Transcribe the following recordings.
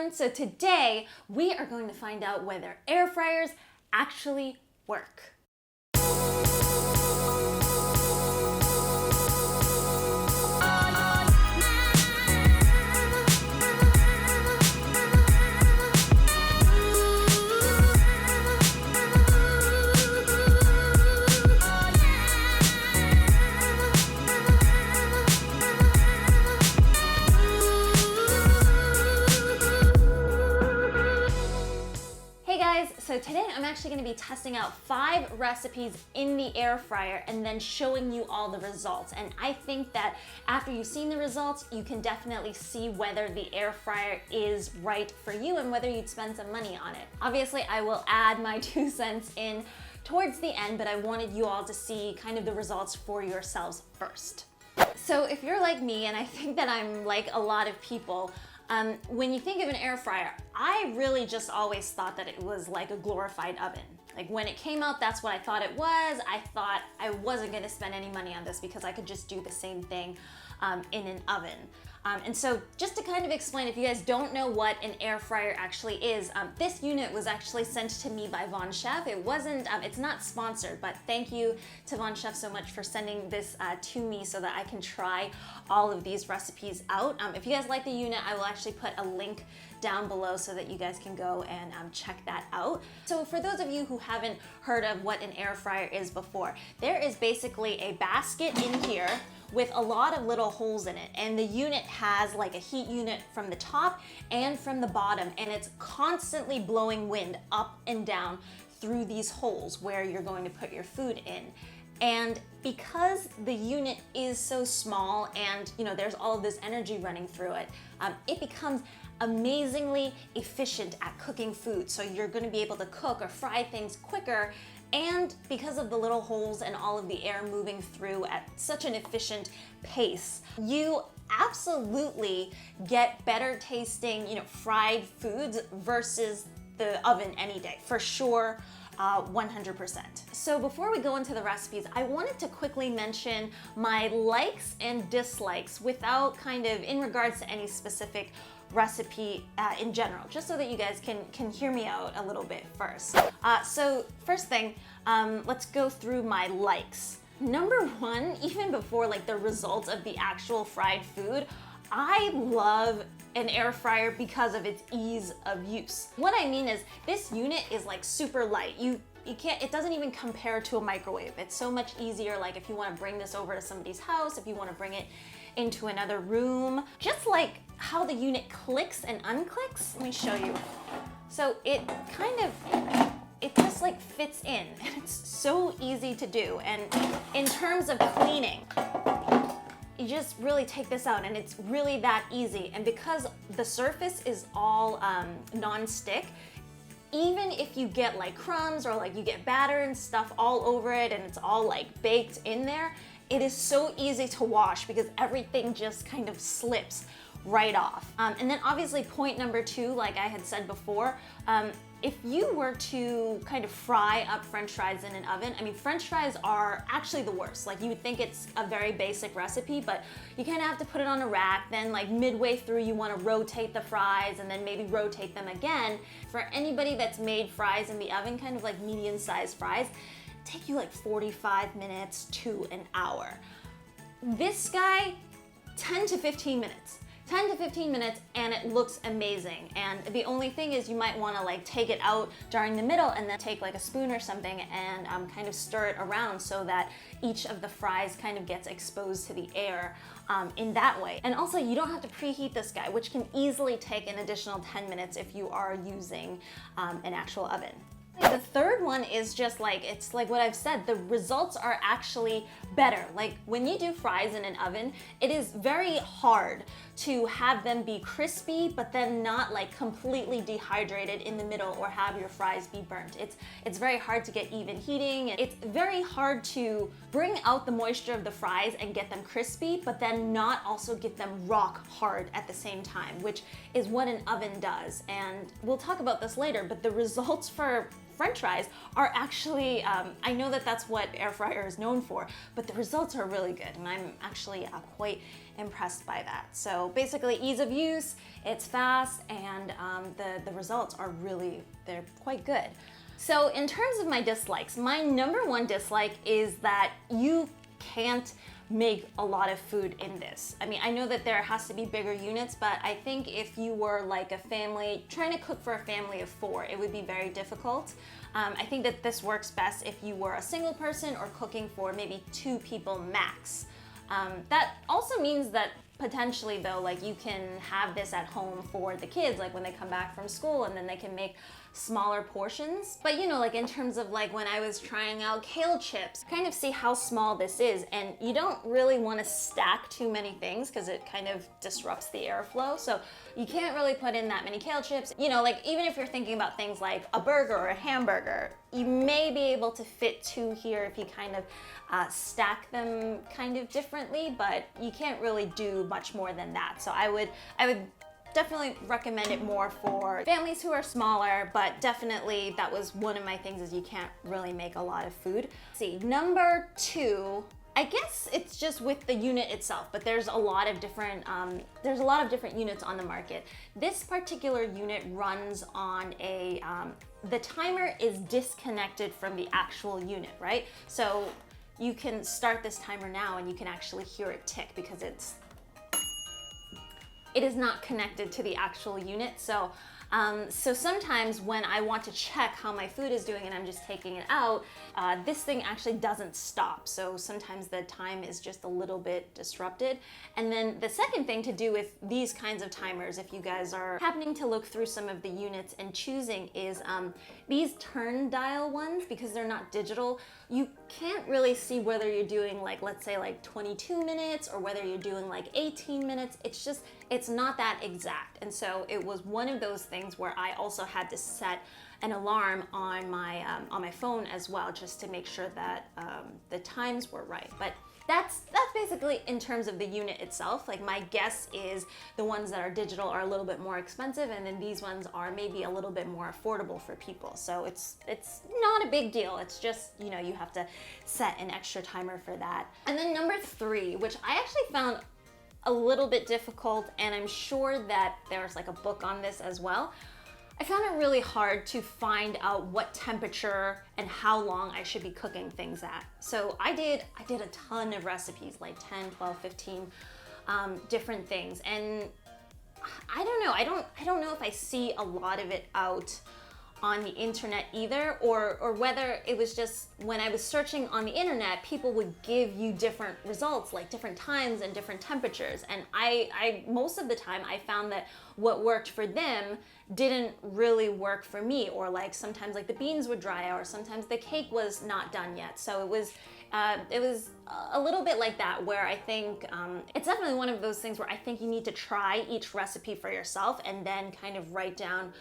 everyone. So today we are going to find out whether air fryers actually work. So today I'm actually going to be testing out 5 recipes in the air fryer and then showing you all the results. And I think that after you've seen the results, you can definitely see whether the air fryer is right for you and whether you'd spend some money on it. Obviously, I will add my 2 cents in towards the end, but I wanted you all to see kind of the results for yourselves first. So if you're like me, and I think that I'm like a lot of people, when you think of an air fryer, I really just always thought that it was like a glorified oven. Like when it came out, that's what I thought it was. I thought I wasn't gonna spend any money on this because I could just do the same thing in an oven. And so just to kind of explain, if you guys don't know what an air fryer actually is, this unit was actually sent to me by VonShef. It wasn't, it's not sponsored, but thank you to VonShef so much for sending this to me so that I can try all of these recipes out. If you guys like the unit, I will actually put a link down below so that you guys can go and check that out. So for those of you who haven't heard of what an air fryer is before, there is basically a basket in here with a lot of little holes in it, and the unit has like a heat unit from the top and from the bottom, and it's constantly blowing wind up and down through these holes where you're going to put your food in. And because the unit is so small and there's all of this energy running through it, it becomes amazingly efficient at cooking food. So you're going to be able to cook or fry things quicker, and because of the little holes and all of the air moving through at such an efficient pace, you absolutely get better tasting, fried foods versus the oven any day, for sure. 100%. So before we go into the recipes, I wanted to quickly mention my likes and dislikes without kind of in regards to any specific recipe in general, just so that you guys can hear me out a little bit first. So first thing, let's go through my likes. Number 1, even before like the results of the actual fried food, I love an air fryer because of its ease of use. What I mean is this unit is like super light. It doesn't even compare to a microwave. It's so much easier, like if you want to bring this over to somebody's house, if you want to bring it into another room, just like how the unit clicks and unclicks. Let me show you. So it just like fits in, and it's so easy to do. And in terms of cleaning, you just really take this out and it's really that easy. And because the surface is all non-stick, even if you get like crumbs or like you get batter and stuff all over it and it's all like baked in there, it is so easy to wash because everything just kind of slips right off. And then obviously point number 2, like I had said before, if you were to kind of fry up French fries in an oven, I mean, French fries are actually the worst. Like you would think it's a very basic recipe, but you kind of have to put it on a rack. Then like midway through, you want to rotate the fries and then maybe rotate them again. For anybody that's made fries in the oven, kind of like medium-sized fries, take you like 45 minutes to an hour. This guy, 10 to 15 minutes. 10 to 15 minutes and it looks amazing. And the only thing is you might want to like take it out during the middle and then take like a spoon or something and kind of stir it around so that each of the fries kind of gets exposed to the air in that way. And also you don't have to preheat this guy, which can easily take an additional 10 minutes if you are using an actual oven. The third one is just like, it's like what I've said, the results are actually better. Like when you do fries in an oven, it is very hard to have them be crispy, but then not like completely dehydrated in the middle or have your fries be burnt. It's very hard to get even heating. It's very hard to bring out the moisture of the fries and get them crispy, but then not also get them rock hard at the same time, which is what an oven does. And we'll talk about this later, but the results for French fries are actually, I know that that's what air fryer is known for, but the results are really good, and I'm actually quite impressed by that. So basically ease of use, it's fast, and the results are really, they're quite good. So in terms of my dislikes, my number one dislike is that you can't make a lot of food in this. I mean, I know that there has to be bigger units, but I think if you were like a family, trying to cook for a family of 4, it would be very difficult. I think that this works best if you were a single person or cooking for maybe 2 people max. That also means that potentially though, like you can have this at home for the kids, like when they come back from school, and then they can make smaller portions. But you know, like in terms of like when I was trying out kale chips, kind of see how small this is, and you don't really want to stack too many things because it kind of disrupts the airflow. So you can't really put in that many kale chips. You know, like even if you're thinking about things like a burger or a hamburger, you may be able to fit 2 here if you kind of stack them kind of differently, but you can't really do much more than that. So I would definitely recommend it more for families who are smaller, but definitely that was one of my things, is you can't really make a lot of food. See, number 2, I guess it's just with the unit itself, but there's a lot of different units on the market. This particular unit runs on a the timer is disconnected from the actual unit, right? So you can start this timer now and you can actually hear it tick because it is not connected to the actual unit. So sometimes when I want to check how my food is doing and I'm just taking it out, this thing actually doesn't stop. So sometimes the time is just a little bit disrupted. And then the second thing to do with these kinds of timers, if you guys are happening to look through some of the units and choosing, is these turn dial ones, because they're not digital, you can't really see whether you're doing like, let's say like 22 minutes or whether you're doing like 18 minutes. It's not that exact. And so it was one of those things where I also had to set an alarm on my phone as well, just to make sure that the times were right. But that's basically in terms of the unit itself. Like my guess is the ones that are digital are a little bit more expensive, and then these ones are maybe a little bit more affordable for people. So it's not a big deal. It's just, you know, you have to set an extra timer for that. And then number 3, which I actually found a little bit difficult, and I'm sure that there's like a book on this as well. I found it really hard to find out what temperature and how long I should be cooking things at. So I did a ton of recipes, like 10, 12, 15 different things. And I don't know, I don't know if I see a lot of it out on the internet either, or whether it was just when I was searching on the internet, people would give you different results, like different times and different temperatures. And I most of the time I found that what worked for them didn't really work for me, or like sometimes like the beans would dry out, or sometimes the cake was not done yet. So it was a little bit like that, where I think it's definitely one of those things where I think you need to try each recipe for yourself and then kind of write down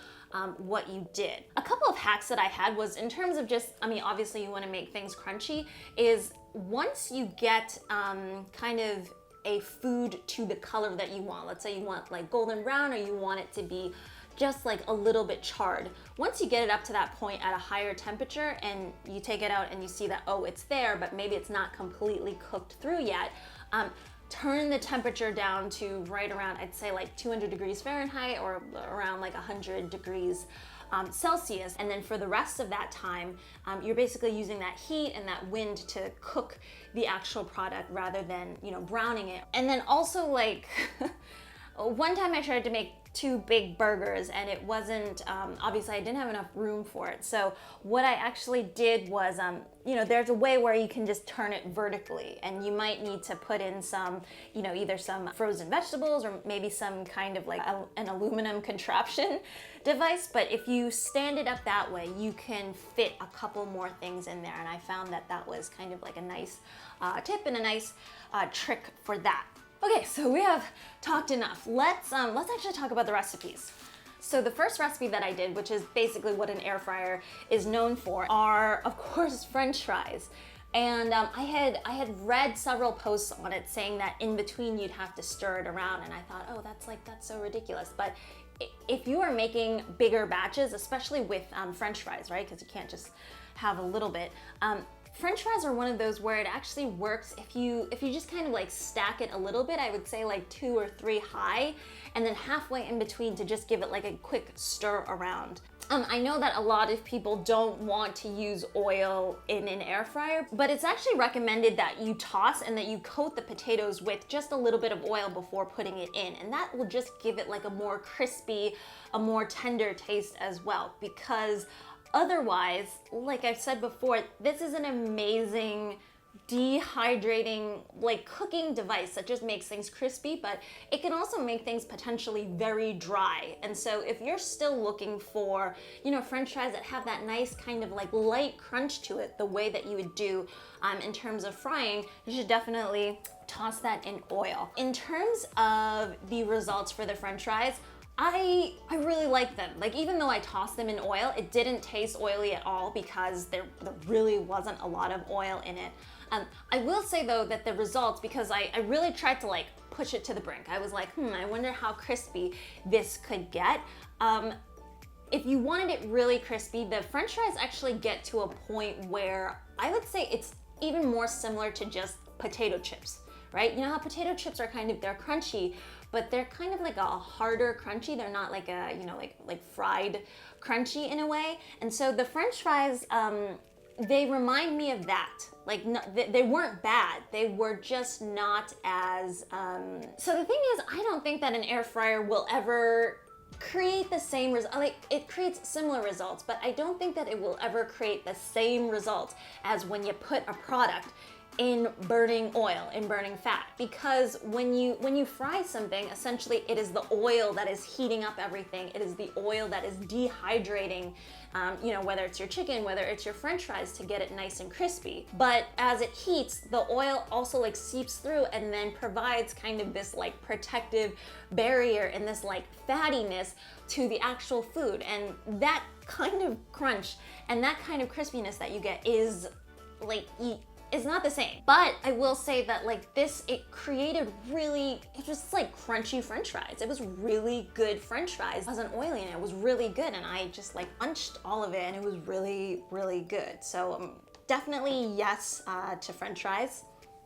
what you did. A couple of hacks that I had was in terms of just, I mean, obviously you want to make things crunchy, is once you get kind of a food to the color that you want, let's say you want like golden brown, or you want it to be just like a little bit charred. Once you get it up to that point at a higher temperature and you take it out and you see that, oh, it's there, but maybe it's not completely cooked through yet, turn the temperature down to right around, I'd say like 200 degrees Fahrenheit or around like 100 degrees Celsius. And then for the rest of that time, you're basically using that heat and that wind to cook the actual product rather than, you know, browning it. And then also like, one time I tried to make 2 big burgers and it wasn't, obviously I didn't have enough room for it. So what I actually did was, you know, there's a way where you can just turn it vertically, and you might need to put in some, you know, either some frozen vegetables or maybe some kind of like an aluminum contraption device. But if you stand it up that way, you can fit a couple more things in there. And I found that that was kind of like a nice tip and a nice trick for that. Okay, so we have talked enough. Let's actually talk about the recipes. So the first recipe that I did, which is basically what an air fryer is known for, are of course French fries. And I had read several posts on it saying that in between you'd have to stir it around, and I thought, oh, that's so ridiculous. But if you are making bigger batches, especially with French fries, right? Because you can't just have a little bit. French fries are one of those where it actually works if you just kind of like stack it a little bit. I would say like 2 or 3 high, and then halfway in between to just give it like a quick stir around. I know that a lot of people don't want to use oil in an air fryer, but it's actually recommended that you toss and that you coat the potatoes with just a little bit of oil before putting it in. And that will just give it like a more crispy, a more tender taste as well. Because otherwise, like I've said before, this is an amazing dehydrating, like cooking device that just makes things crispy, but it can also make things potentially very dry. And so if you're still looking for, you know, French fries that have that nice kind of like light crunch to it, the way that you would do in terms of frying, you should definitely toss that in oil. In terms of the results for the French fries, I really like them. Like, even though I tossed them in oil, it didn't taste oily at all because there really wasn't a lot of oil in it. I will say though that the results, because I really tried to like push it to the brink. I was like, I wonder how crispy this could get. If you wanted it really crispy, the French fries actually get to a point where I would say it's even more similar to just potato chips, right? You know how potato chips are they're crunchy, but they're kind of like a harder crunchy. They're not like a, you know, like fried crunchy in a way. And so the French fries, they remind me of that. Like, no, they weren't bad. They were just not as, so the thing is, I don't think that an air fryer will ever create the same result. Like, it creates similar results, but I don't think that it will ever create the same results as when you put a product in burning oil, in burning fat. Because when you fry something, essentially it is the oil that is heating up everything. It is the oil that is dehydrating, you know, whether it's your chicken, whether it's your French fries, to get it nice and crispy. But as it heats, the oil also like seeps through and then provides kind of this like protective barrier and this like fattiness to the actual food. And that kind of crunch and that kind of crispiness that you get is like, it's not the same. But I will say that like this, it created really, it was like crunchy French fries. It was really good French fries. It wasn't oily and it was really good. And I just like unched all of it and it was really, really good. So definitely yes to French fries.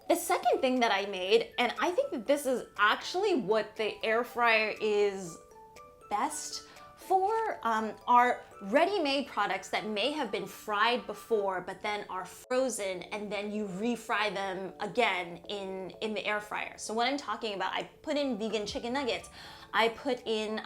The second thing that I made, and I think that this is actually what the air fryer is best for, are ready-made products that may have been fried before but then are frozen and then you refry them again in the air fryer. So what I'm talking about, I put in vegan chicken nuggets, I put in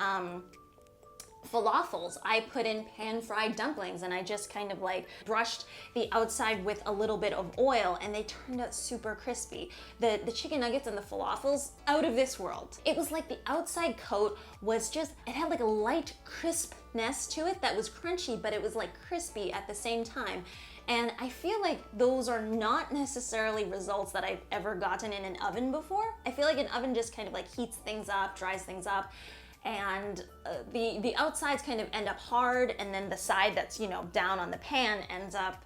falafels, I put in pan-fried dumplings, and I just kind of like brushed the outside with a little bit of oil and they turned out super crispy. The chicken nuggets and the falafels, out of this world. It was like the outside coat was just, it had like a light crispness to it that was crunchy, but it was like crispy at the same time. And I feel like those are not necessarily results that I've ever gotten in an oven before. I feel like an oven just kind of like heats things up, dries things up, and the outsides kind of end up hard, and then the side that's, you know, down on the pan ends up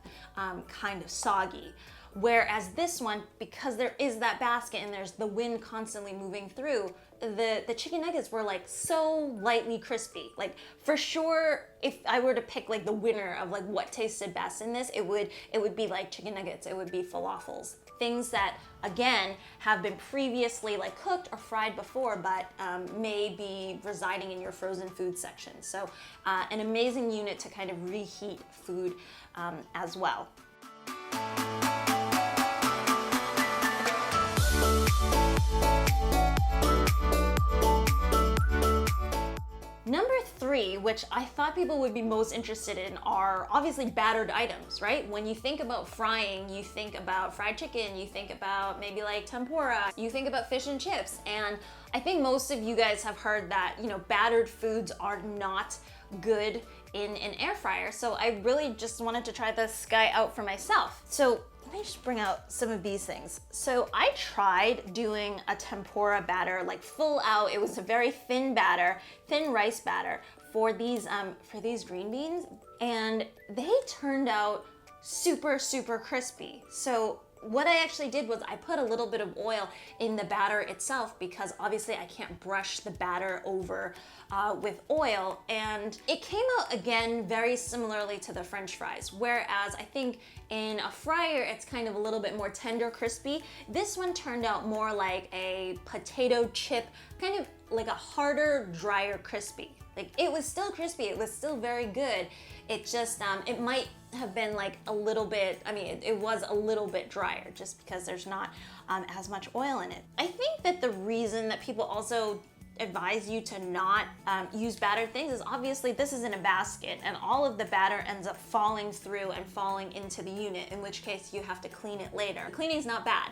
kind of soggy. Whereas this one, because there is that basket and there's the wind constantly moving through, the chicken nuggets were like so lightly crispy. Like, for sure, if I were to pick like the winner of like what tasted best in this, it would be like chicken nuggets, it would be falafels. Things that, again, have been previously like cooked or fried before, but may be residing in your frozen food section. So an amazing unit to kind of reheat food as well. Number 3, which I thought people would be most interested in, are obviously battered items, right? When you think about frying, you think about fried chicken, you think about maybe like tempura, you think about fish and chips. And I think most of you guys have heard that, you know, battered foods are not good in an air fryer. So I really just wanted to try this guy out for myself. So let me just bring out some of these things. So I tried doing a tempura batter, like full out. It was a very thin batter, thin rice batter for these green beans, and they turned out super, super crispy. So what I actually did was I put a little bit of oil in the batter itself because obviously I can't brush the batter over with oil, and it came out again very similarly to the French fries, whereas I think in a fryer it's kind of a little bit more tender, crispy. This one turned out more like a potato chip, kind of like a harder, drier crispy. Like, it was still crispy, it was still very good. It just, it might have been like a little bit, I mean, it was a little bit drier just because there's not as much oil in it. I think that the reason that people also advise you to not use battered things is obviously this is in a basket and all of the batter ends up falling through and falling into the unit, in which case you have to clean it later. Cleaning's not bad,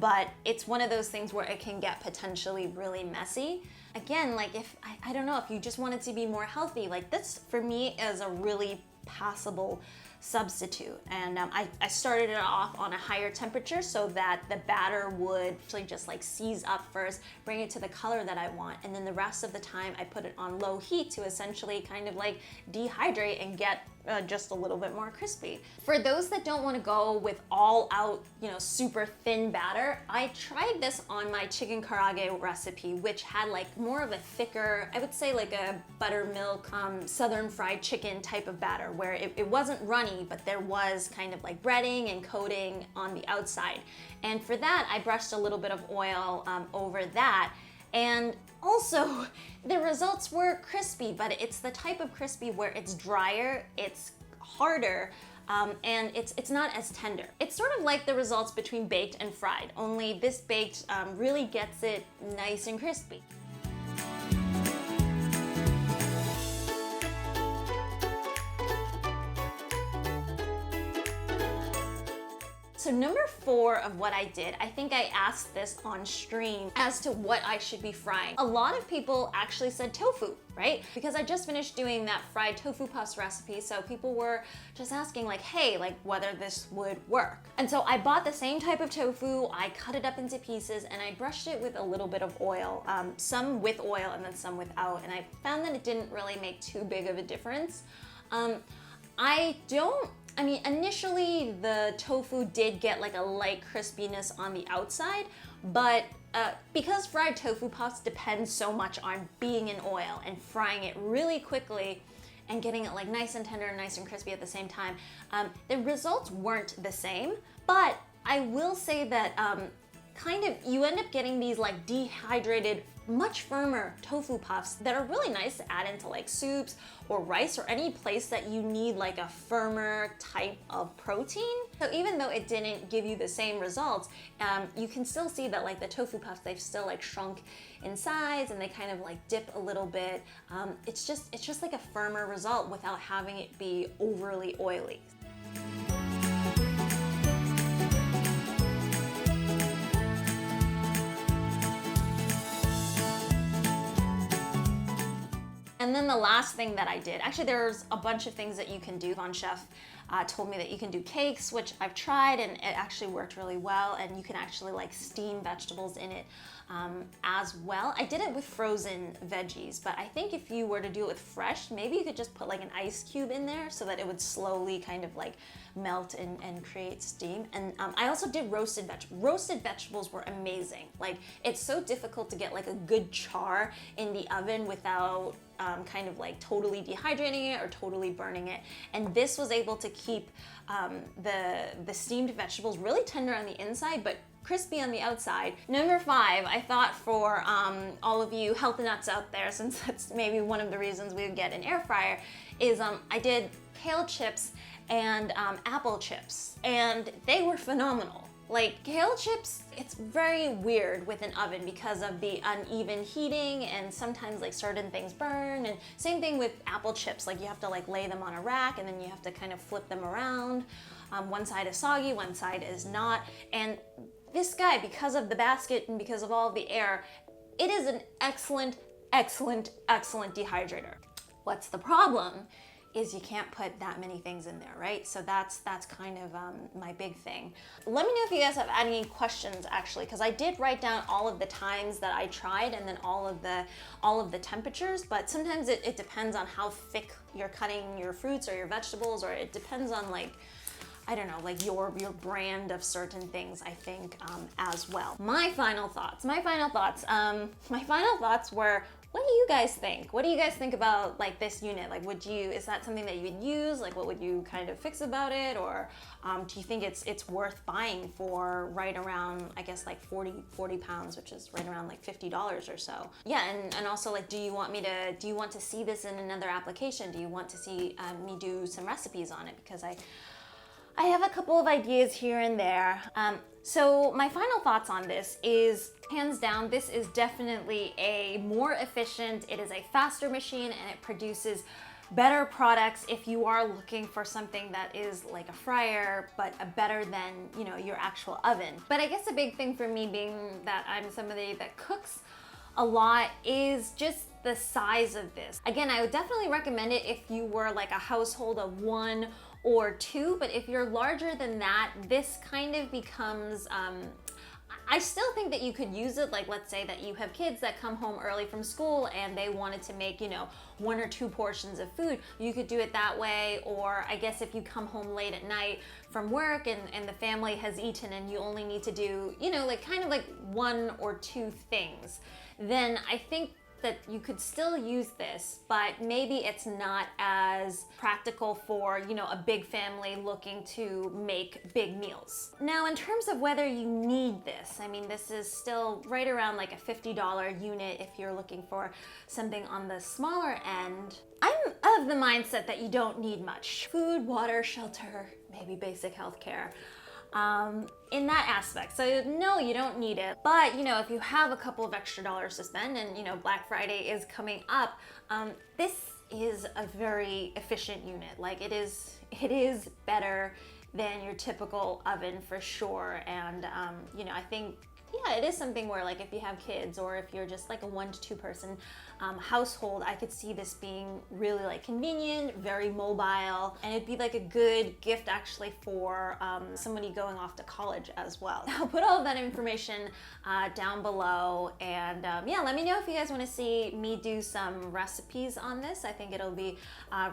but it's one of those things where it can get potentially really messy. Again, like if, I don't know, if you just want it to be more healthy, like this for me is a really passable substitute. And I started it off on a higher temperature so that the batter would actually just like seize up first, bring it to the color that I want, and then the rest of the time I put it on low heat to essentially kind of like dehydrate and get just a little bit more crispy. For those that don't want to go with all out, you know, super thin batter, I tried this on my chicken karaage recipe, which had like more of a thicker, I would say like a buttermilk, southern fried chicken type of batter, where it wasn't runny, but there was kind of like breading and coating on the outside. And for that, I brushed a little bit of oil over that. And also, the results were crispy, but it's the type of crispy where it's drier, it's harder, and it's not as tender. It's sort of like the results between baked and fried, only this baked really gets it nice and crispy. So number 4 of what I did, I think I asked this on stream as to what I should be frying. A lot of people actually said tofu, right? Because I just finished doing that fried tofu puffs recipe, so people were just asking like, hey, like whether this would work. And so I bought the same type of tofu, I cut it up into pieces, and I brushed it with a little bit of oil, some with oil and then some without, and I found that it didn't really make too big of a difference. I mean, initially the tofu did get like a light crispiness on the outside, but because fried tofu puffs depend so much on being in oil and frying it really quickly and getting it like nice and tender and nice and crispy at the same time, the results weren't the same. But I will say that kind of you end up getting these like dehydrated, much firmer tofu puffs that are really nice to add into like soups or rice or any place that you need like a firmer type of protein. So even though it didn't give you the same results, you can still see that like the tofu puffs, they've still like shrunk in size and they kind of like dip a little bit. It's just like a firmer result without having it be overly oily. And then the last thing that I did, actually there's a bunch of things that you can do. VonShef told me that you can do cakes, which I've tried and it actually worked really well, and you can actually like steam vegetables in it as well. I did it with frozen veggies, but I think if you were to do it with fresh, maybe you could just put like an ice cube in there so that it would slowly kind of like melt and create steam. And I also did roasted vegetables. Roasted vegetables were amazing. Like, it's so difficult to get like a good char in the oven without kind of like totally dehydrating it or totally burning it. And this was able to keep the steamed vegetables really tender on the inside, but crispy on the outside. Number 5, I thought for all of you healthy nuts out there, since that's maybe one of the reasons we would get an air fryer, is I did kale chips and apple chips, and they were phenomenal. Like, kale chips, it's very weird with an oven because of the uneven heating, and sometimes like certain things burn, and same thing with apple chips. Like, you have to like lay them on a rack and then you have to kind of flip them around. One side is soggy, one side is not. And this guy, because of the basket and because of all of the air, it is an excellent, excellent, excellent dehydrator. What's the problem? Is you can't put that many things in there, right? So that's kind of my big thing. Let me know if you guys have any questions, actually, because I did write down all of the times that I tried and then all of the temperatures, but sometimes it depends on how thick you're cutting your fruits or your vegetables, or it depends on like, I don't know, like your brand of certain things, I think, as well. My final thoughts were, what do you guys think? What do you guys think about like this unit? Like, is that something that you would use? Like, what would you kind of fix about it? Or do you think it's worth buying for right around, I guess, like 40 pounds, which is right around like $50 or so? Yeah, and also like, do you want to see this in another application? Do you want to see me do some recipes on it? Because I have a couple of ideas here and there. So my final thoughts on this is, hands down, this is definitely a more efficient, it is a faster machine, and it produces better products if you are looking for something that is like a fryer, but a better than, you know, your actual oven. But I guess a big thing for me, being that I'm somebody that cooks a lot, is just the size of this. Again, I would definitely recommend it if you were like a household of 1 or 2, but if you're larger than that, this kind of becomes, I still think that you could use it, like let's say that you have kids that come home early from school and they wanted to make, you know, 1 or 2 portions of food. You could do it that way, or I guess if you come home late at night from work and the family has eaten and you only need to do, you know, like kind of like 1 or 2 things, then I think that you could still use this, but maybe it's not as practical for, you know, a big family looking to make big meals. Now, in terms of whether you need this, I mean, this is still right around like a $50 unit if you're looking for something on the smaller end. I'm of the mindset that you don't need much. Food, water, shelter, maybe basic healthcare. In that aspect. So no, you don't need it. But, you know, if you have a couple of extra dollars to spend, and, you know, Black Friday is coming up, this is a very efficient unit. Like, it is better than your typical oven for sure. And, you know, I think, yeah, it is something where, like, if you have kids or if you're just like a 1 to 2 person household, I could see this being really like convenient, very mobile, and it'd be like a good gift actually for somebody going off to college as well. I'll put all of that information down below, and yeah, let me know if you guys want to see me do some recipes on this. I think it'll be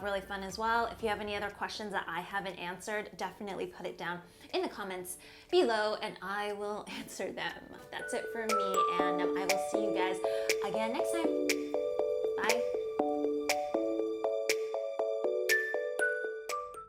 really fun as well. If you have any other questions that I haven't answered, definitely put it down in the comments below and I will answer them. That's it for me, and I will see you guys again next time.